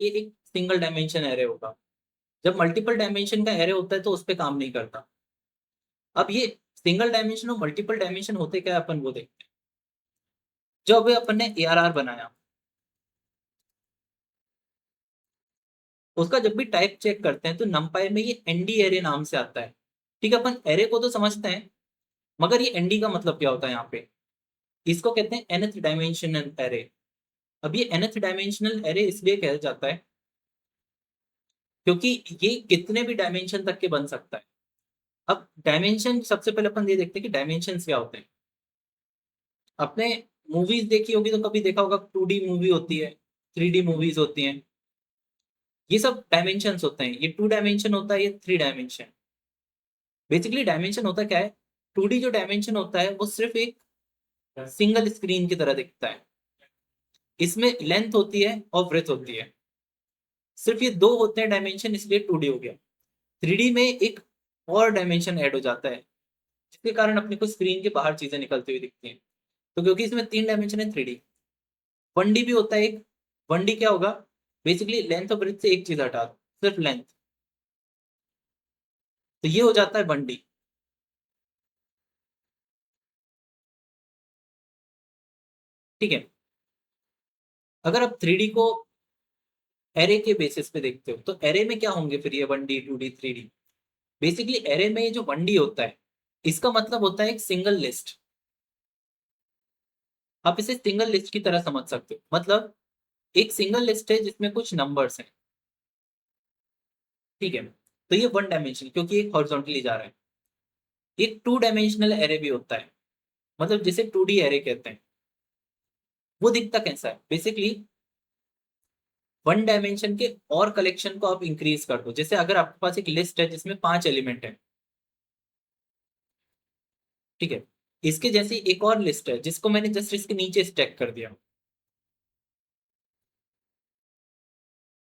ये एक single dimension array होगा। जब मल्टीपल डायमेंशन का एरे होता है तो उस पर काम नहीं करता। अब ये सिंगल डायमेंशन और मल्टीपल डायमेंशन होते क्या है, अपन वो देखते हैं। जो अभी अपन ने ARR बनाया, उसका जब भी टाइप चेक करते हैं तो नंपाई में ये एनडी एरे नाम से आता है। ठीक है, अपन एरे को तो समझते हैं, मगर ये एनडी का मतलब क्या होता है यहाँ पे। इसको कहते हैं nth डायमेंशनल एरे। अब ये nth डायमेंशनल एरे इसलिए कहा जाता है क्योंकि ये कितने भी डायमेंशन तक के बन सकता है। अब डायमेंशन सबसे पहले अपन ये देखते हैं कि डायमेंशन क्या होते हैं। आपने मूवीज देखी होगी तो कभी देखा होगा 2D मूवी होती है, 3D मूवीज होती हैं। ये सब डायमेंशन होते हैं। ये 2 डायमेंशन होता है, ये 3 डायमेंशन। बेसिकली डायमेंशन होता क्या है, 2D जो डायमेंशन होता है वो सिर्फ एक सिंगल स्क्रीन की तरह दिखता है। इसमें लेंथ होती है और ब्रेथ होती है। सिर्फ ये दो होते हैं डायमेंशन, इसलिए 2D हो गया। 3D में एक और डायमेंशन ऐड हो जाता है, जिसके कारण अपने को स्क्रीन के बाहर चीजें निकलती हुई दिखती हैं। तो क्योंकि इसमें 3 डायमेंशन है 3D। 1D भी होता है एक। 1D क्या होगा, बेसिकली लेंथ और ब्रेथ से एक चीज हटा दो, सिर्फ लेंथ। तो ये हो जाता है 1D। ठीक है। अगर आप 3D को एरे के बेसिस पे देखते हो तो एरे में क्या होंगे फिर ये 1D 2D 3D। Basically array में ये जो 1D होता है, इसका मतलब होता है एक सिंगल लिस्ट। आप इसे सिंगल लिस्ट की तरह समझ सकते हो। मतलब एक सिंगल लिस्ट है जिसमें कुछ नंबर्स हैं। ठीक है, तो ये 1 डायमेंशन क्योंकि एक हॉरिजॉन्टली जा रहा है। एक 2 डायमेंशनल एरे भी होता है, मतलब जिसे 2D एरे कहते हैं। वो दिखता कैसा है, बेसिकली 1 डायमेंशन के और कलेक्शन को आप इंक्रीज कर दो। जैसे अगर आपके पास एक लिस्ट है जिसमें 5 एलिमेंट है, ठीक है, इसके जैसी एक और लिस्ट है जिसको मैंने जस्ट इसके नीचे स्टैक कर दिया।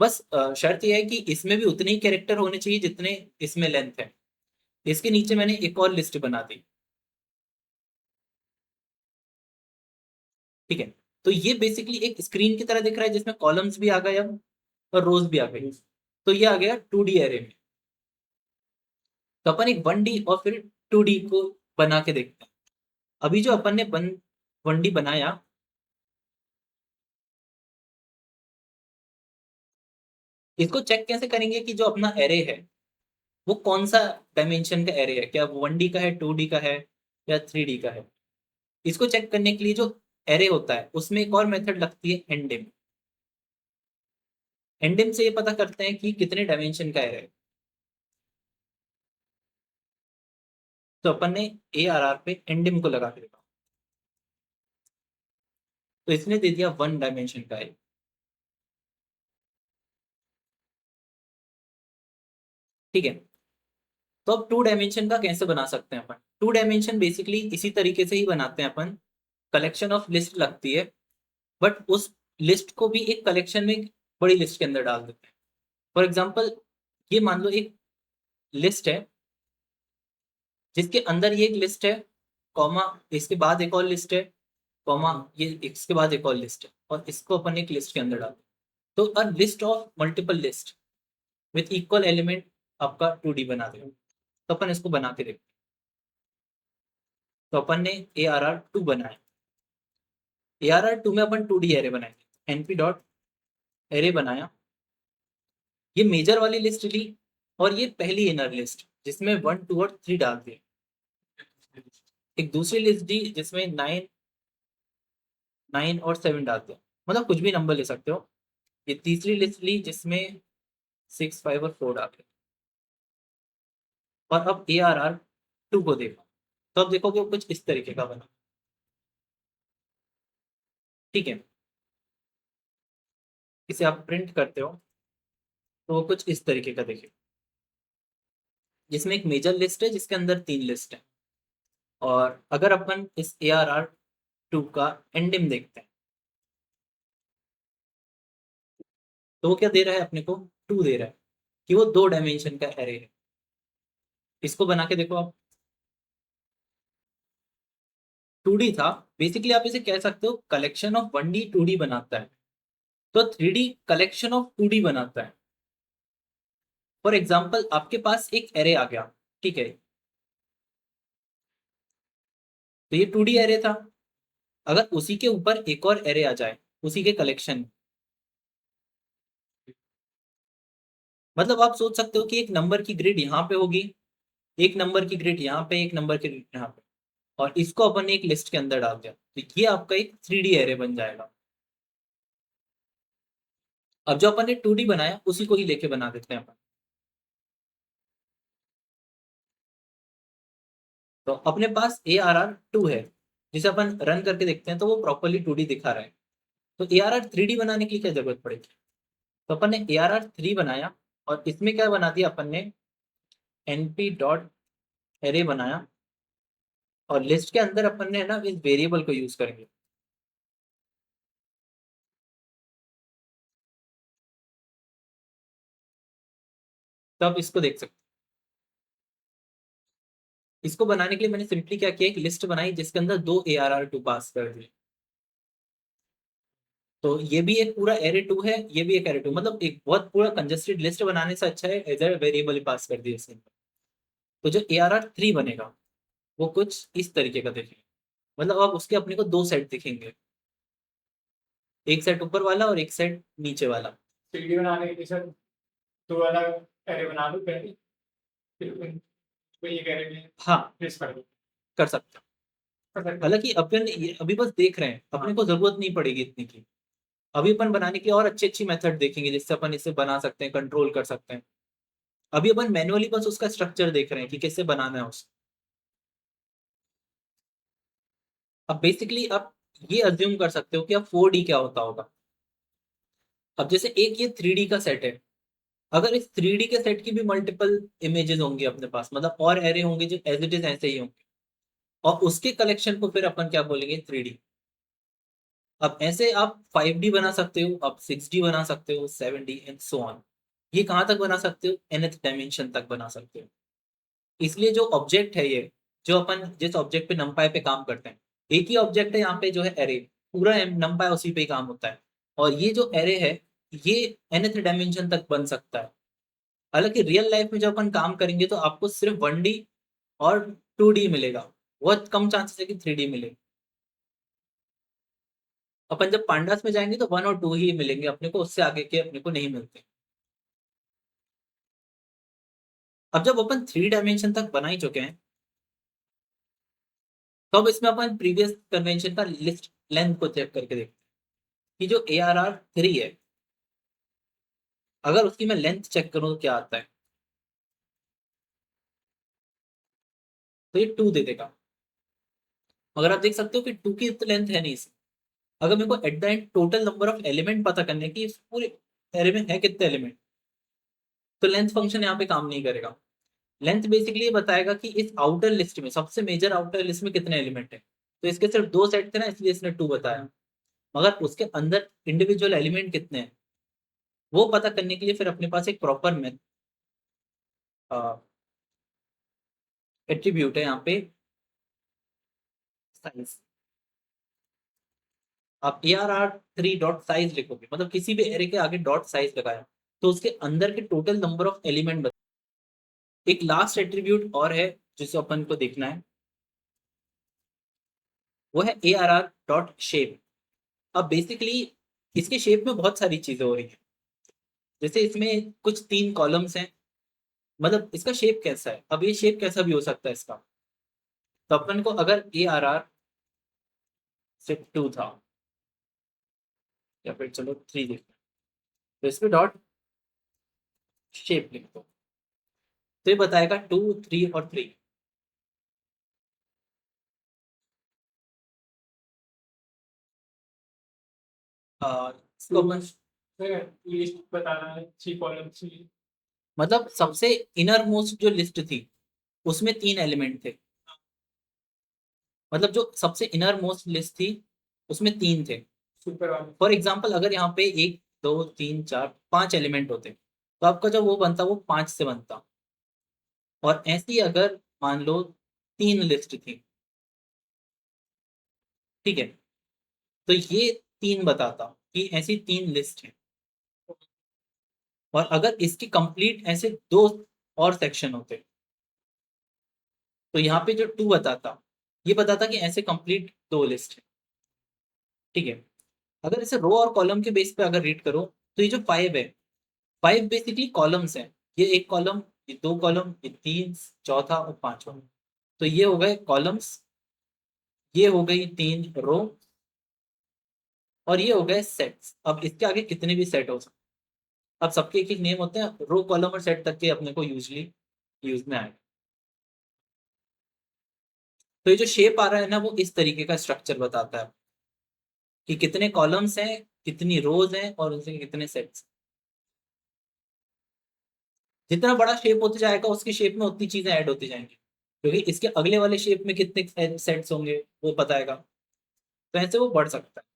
बस शर्त यह है कि इसमें भी उतने ही कैरेक्टर होने चाहिए जितने इसमें लेंथ है। इसके नीचे मैंने एक और लिस्ट बना दी। ठीक है, तो ये बेसिकली एक स्क्रीन की तरह दिख रहा है जिसमें कॉलम्स भी आ गए अब, और रोज भी आ गई। तो ये आ गया 2D एरे में। तो अपन एक 1D और फिर 2D को बना के देखते हैं। अभी जो अपन ने 1D बनाया, इसको चेक कैसे करेंगे कि जो अपना एरे है वो कौन सा डायमेंशन का एरे है, क्या वो 1D का है, 2D का है, या 3D का है। इसको चेक करने के लिए जो एरे होता है उसमें एक और मेथड लगती है एंडिम। एंडिम से ये पता करते हैं कि कितने डायमेंशन का एरे है। तो अपन ने ARR पे एंडिम को लगा के देखा, तो इसने दे दिया 1 डायमेंशन का एरे। ठीक है, तो अब 2 डायमेंशन का कैसे बना सकते हैं अपन। 2 डायमेंशन बेसिकली इसी तरीके से ही बनाते हैं अपन। कलेक्शन ऑफ लिस्ट लगती है, बट उस लिस्ट को भी एक कलेक्शन में एक बड़ी लिस्ट के अंदर डाल देते हैं। फॉर एग्जाम्पल, ये मान लो एक लिस्ट है जिसके अंदर ये एक लिस्ट है, कॉमा इसके बाद एक और लिस्ट है, कॉमा ये इसके बाद एक और लिस्ट है, और इसको अपन एक लिस्ट के अंदर डाल दें। तो a list of multiple list with equal element आपका 2D बना देगा। तो अपन इसको बना के देखते हैं। तो अपन ने ARR2 बनाया। ARR2 में अपन 2D एरे बनाएंगे। np डॉट एरे बनाया, ये मेजर वाली लिस्ट ली, और ये पहली इनर लिस्ट जिसमें 1 2 और 3 डाल दिए। एक दूसरी लिस्ट दी जिसमें 9 9 और 7 डाल दिया, मतलब कुछ भी नंबर ले सकते हो। ये तीसरी लिस्ट ली जिसमें 6 5 और 4 डाल दिए। और अब ARR2 को देखो, तो अब देखोगे वो कुछ इस तरीके का बना। ठीक है, इसे आप प्रिंट करते हो तो वो कुछ इस तरीके का देखिए, जिसमें एक मेजर लिस्ट है जिसके अंदर 3 लिस्ट है। और अगर अपन इस ARR2 का एंडिम देखते हैं तो वो क्या दे रहा है अपने को, 2 दे रहा है, कि वो 2 डायमेंशन का एरे है। इसको बना के देखो आप। 2D था, बेसिकली आप इसे कह सकते हो कलेक्शन ऑफ 1D 2D बनाता है। तो 3D कलेक्शन ऑफ 2D बनाता है। फॉर एग्जाम्पल आपके पास एक एरे आ गया, ठीक है, तो ये 2D एरे था। अगर उसी के ऊपर एक और एरे आ जाए उसी के कलेक्शन, मतलब आप सोच सकते हो कि एक नंबर की ग्रिड यहाँ पे होगी, एक नंबर की ग्रिड यहाँ पे, एक नंबर की ग्रिड यहाँ पे, और इसको अपन ने एक लिस्ट के अंदर डाल दिया, तो ये आपका एक 3D एरे बन जाएगा। अब जो अपन ने 2D बनाया उसी को ही लेके बना देते हैं अपन। तो अपने पास ARR 2 है, जिसे अपन रन करके देखते हैं तो वो प्रॉपरली 2D दिखा रहा है। तो ARR 3D बनाने की क्या जरूरत पड़ेगी? तो अपन ने ARR 3 बनाया, और इसमें क्या बना दिया अपन ने, np डॉट एरे बनाया, और लिस्ट के अंदर अपन ने ना इस वेरिएबल को यूज करेंगे। तो आप इसको देख सकते हैं। इसको बनाने के लिए मैंने सिंपली क्या किया, एक लिस्ट बनाई जिसके अंदर दो ARR 2 पास कर दिए। तो ये भी एक पूरा एरे 2 है, ये भी एक एरे 2, मतलब एक बहुत पूरा कंजेस्टेड लिस्ट बनाने से अच्छा है एज ए वेरिएबल पास कर दिया इसके अंदर। तो जो ARR 3 बनेगा वो कुछ इस तरीके का दिखेगा, मतलब अब उसके अपने को दो सेट दिखेंगे, एक सेट ऊपर वाला और एक सेट नीचे वाला। सीढ़ी बनाने के लिए सर दो अलग एरे बना लो पहले, फिर उनको एक एरे में हाँ, प्लेस कर दो। कर सकते हैं। कर सकते हैं। हालांकि अपन अभी बस देख रहे हैं, अपने को जरूरत नहीं पड़ेगी इतनी की। अभी अपन बनाने की और अच्छी अच्छी मेथड देखेंगे जिससे अपन इसे बना सकते हैं, कंट्रोल कर सकते हैं। अभी अपन मैनुअली बस उसका स्ट्रक्चर देख रहे हैं कि कैसे बनाना है उसको। अब बेसिकली आप ये अज्यूम कर सकते हो कि अब 4D क्या होता होगा। अब जैसे एक ये 3D का सेट है, अगर इस 3D के सेट की भी मल्टीपल इमेजेस होंगे अपने पास, मतलब और एरे होंगे जो एज इट इज ऐसे ही होंगे, और उसके कलेक्शन को फिर अपन क्या बोलेंगे, 3D। अब ऐसे आप 5D बना सकते हो, आप 6D बना सकते हो, 7D एंड सो ऑन। ये कहाँ तक बना सकते हो, nth डायमेंशन तक बना सकते हो। इसलिए जो ऑब्जेक्ट है ये, जो अपन जिस ऑब्जेक्ट पे नंपाई पे काम करते हैं, एक ही ऑब्जेक्ट है यहाँ पे जो है एरे, पूरा नंपाई उसी पे ही काम होता है। और ये जो एरे है ये nth डायमेंशन तक बन सकता है। हालांकि रियल लाइफ में जब अपन काम करेंगे तो आपको सिर्फ 1D और 2D मिलेगा, बहुत कम चांसेस है कि 3D मिले। अपन जब पांडास में जाएंगे तो 1 और 2 ही मिलेंगे अपने को, उससे आगे के अपने को नहीं मिलते। अब जब अपन 3 डायमेंशन तक बना ही चुके हैं, तो अब इसमें अपन प्रीवियस कन्वेंशन का लिस्ट लेंथ को चेक करके देखते हैं कि जो ARR 3 है, अगर उसकी मैं लेंथ चेक करूं तो क्या आता है, तो ये 2 दे देगा। मगर आप देख सकते हो कि 2 की तो लेंथ है नहीं इसमें। अगर मेरे को at the end total number of element पता करने की, इस पूरे एरे में है कितने एलिमेंट, तो लेंथ फंक्शन यहाँ पे काम नहीं करेगा। लेंथ बेसिकली ये बताएगा कि इस आउटर लिस्ट में, सबसे मेजर आउटर लिस्ट में कितने एलिमेंट है। तो इसके सिर्फ दो सेट थे ना, इसलिए इसने 2 बताया। मगर उसके अंदर इंडिविजुअल एलिमेंट कितने हैं वो पता करने के लिए फिर अपने पास एक प्रॉपर एट्रीब्यूट है यहाँ पे, साइज। आप ARR 3 डॉट साइज लिखोगे, मतलब किसी भी एरे के आगे डॉट साइज लगाया तो उसके अंदर के टोटल नंबर ऑफ एलिमेंट। एक लास्ट एट्रीब्यूट और है जिसे अपन को देखना है, वो है ARR.shape। अब बेसिकली इसके शेप में बहुत सारी चीजें हो रही है। जैसे इसमें कुछ 3 कॉलम्स हैं, मतलब इसका शेप कैसा है, अब ये शेप कैसा भी हो सकता है इसका। तो अपन को अगर ARR 2 था, या फिर चलो 3 देखते हैं, तो इसमें डॉट शेप लिख दो, तो ये बताएगा 2, 3 और 3। इसको अपन, लिस्ट बताना है 6 कॉलम चाहिए। मतलब सबसे इनर मोस्ट जो लिस्ट थी उसमें 3 एलिमेंट थे, मतलब जो सबसे इनर मोस्ट लिस्ट थी उसमें 3 थे। सुपर वाले। फॉर एग्जाम्पल अगर यहाँ पे 1, 2, 3, 4, 5 एलिमेंट होते तो आपका जो वो बनता वो 5 से बनता। और ऐसी अगर मान लो 3 लिस्ट थी, ठीक है, तो ये 3 बताता कि ऐसी 3 लिस्ट है और अगर इसकी कंप्लीट ऐसे 2 और सेक्शन होते तो यहाँ पे जो 2 बताता, ये बताता कि ऐसे कंप्लीट 2 लिस्ट है। ठीक है, अगर इसे रो और कॉलम के बेस पे अगर रीड करो तो ये जो 5 है, 5 बेसिकली कॉलम्स हैं। ये 1 कॉलम, ये 2 कॉलम, ये 3, चौथा और 5वां। तो ये हो गए कॉलम्स, ये हो गई 3 रो और ये हो गए सेट्स। अब इसके आगे कितने भी सेट हो सकते, अब सबके एक एक नेम होते हैं, रो कॉलम और सेट तक के अपने को यूजली यूज में आए। तो ये जो शेप आ रहा है ना, वो इस तरीके का स्ट्रक्चर बताता है कि कितने कॉलम्स हैं, कितनी रोज हैं और उनसे कितने सेट्स। जितना बड़ा शेप होते जाएगा उसकी शेप में उतनी चीजें ऐड होती जाएंगी, क्योंकि इसके अगले वाले शेप में कितने सेट्स होंगे वो बताएगा। तो ऐसे वो बढ़ सकता है।